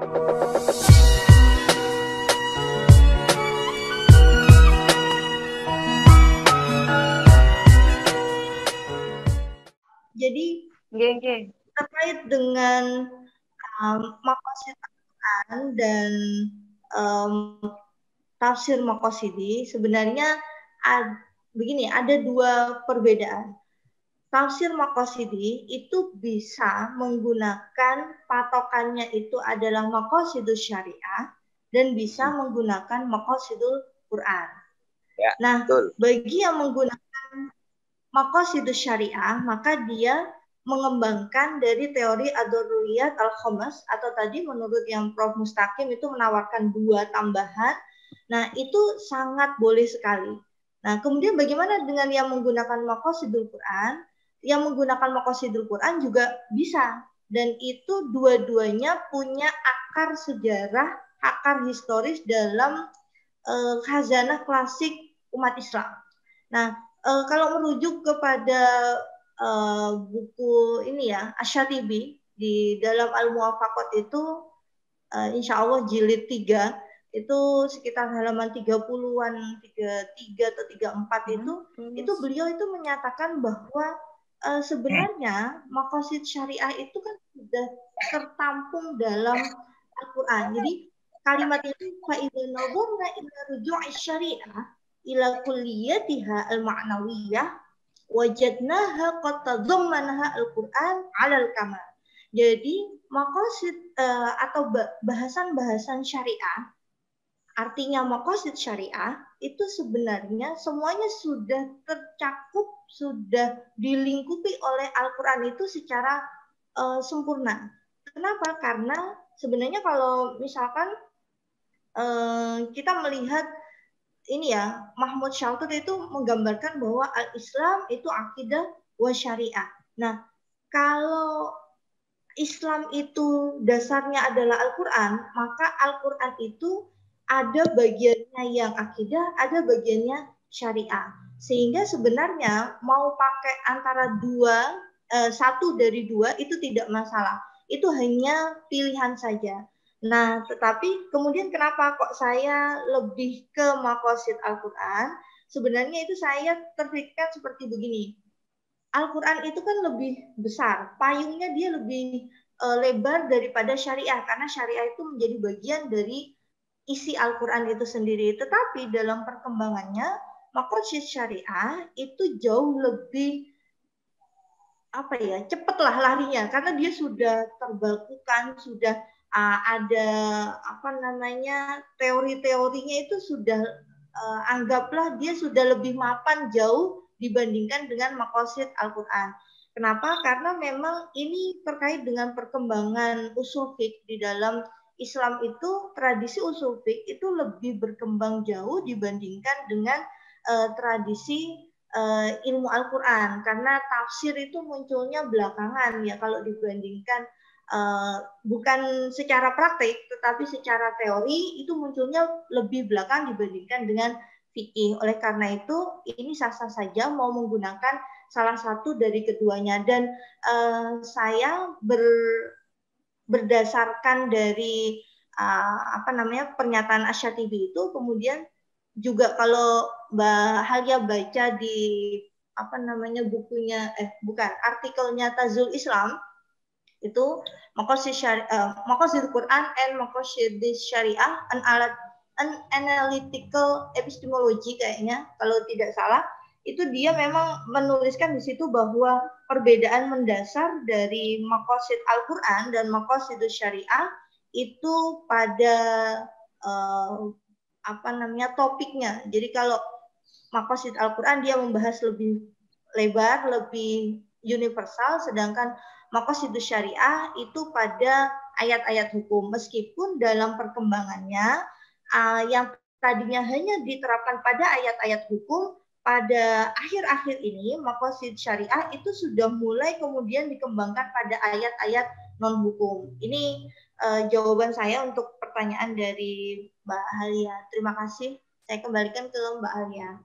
Jadi terkait dengan maqasid Al-Quran dan tafsir maqasidi, sebenarnya begini, ada dua perbedaan. Tafsir maqasidi itu bisa menggunakan patokannya itu adalah maqasidus syariah dan bisa menggunakan maqasidul Quran. Ya, nah, betul. Bagi yang menggunakan maqasidus syariah, maka dia mengembangkan dari teori ad-daruriyat al-khamas, atau tadi menurut yang Prof. Mustaqim itu menawarkan 2 tambahan. Nah, itu sangat boleh sekali. Nah, kemudian bagaimana dengan yang menggunakan maqasidul Quran? Yang menggunakan maqasidul Quran juga bisa. Dan itu dua-duanya punya akar sejarah, akar historis dalam khazanah klasik umat Islam. Nah, kalau merujuk kepada buku ini ya, Asy-Syatibi di dalam Al-Muwafaqat itu insya Allah jilid 3 itu sekitar halaman 30-an, 33 atau 34 itu beliau itu menyatakan bahwa sebenarnya maqasid syariah itu kan sudah tertampung dalam Al-Qur'an. Jadi kalimat itu fa idza nadharna ila ruju'i syariah ila kulliyatiha al-ma'nawiyah wajadnaha qad tadammanaha al-Qur'an 'ala al-kamal. Jadi maqasid atau bahasan-bahasan syariah, artinya maqasid syariah itu sebenarnya semuanya sudah tercakup, sudah dilingkupi oleh Al-Quran itu secara sempurna. Kenapa? Karena sebenarnya kalau misalkan kita melihat ini ya, Mahmud Shaltut itu menggambarkan bahwa al-Islam itu akidah wa syariah. Nah, kalau Islam itu dasarnya adalah Al-Quran, maka Al-Quran itu ada bagiannya yang akidah, ada bagiannya syariah. Sehingga sebenarnya mau pakai antara satu dari dua itu tidak masalah. Itu hanya pilihan saja. Nah, tetapi kemudian kenapa kok saya lebih ke maqasid Al-Quran? Sebenarnya itu saya terpikirkan seperti begini. Al-Quran itu kan lebih besar, payungnya dia lebih lebar daripada syariah, karena syariah itu menjadi bagian dari isi Al-Quran itu sendiri. Tetapi dalam perkembangannya, maqasid syariah itu jauh lebih cepatlah larinya, karena dia sudah terbakukan, sudah ada teori-teorinya itu sudah anggaplah dia sudah lebih mapan jauh dibandingkan dengan maqasid Al-Quran. Kenapa? Karena memang ini terkait dengan perkembangan usul fiqh di dalam Islam itu, tradisi usul fiqh itu lebih berkembang jauh dibandingkan dengan tradisi ilmu Al-Quran, karena tafsir itu munculnya belakangan ya kalau dibandingkan bukan secara praktik tetapi secara teori itu munculnya lebih belakang dibandingkan dengan fikih. Oleh karena itu ini sah-sah saja mau menggunakan salah satu dari keduanya, dan saya berdasarkan dari pernyataan Asy-Syatibi itu, kemudian juga kalau Mbak Halia baca di artikelnya Tazul Islam itu maqasid Quran and maqasid Syariah an analytical epistemology kayaknya kalau tidak salah, itu dia memang menuliskan di situ bahwa perbedaan mendasar dari maqasid Al-Quran dan maqasid Syariah itu pada topiknya. Jadi kalau maqasid Al-Quran dia membahas lebih lebar, lebih universal, sedangkan maqasid syariah itu pada ayat-ayat hukum. Meskipun dalam perkembangannya yang tadinya hanya diterapkan pada ayat-ayat hukum, pada akhir-akhir ini maqasid syariah itu sudah mulai kemudian dikembangkan pada ayat-ayat non hukum. Ini jawaban saya untuk pertanyaan dari Mbak Halia. Terima kasih. Saya kembalikan ke Mbak Halia.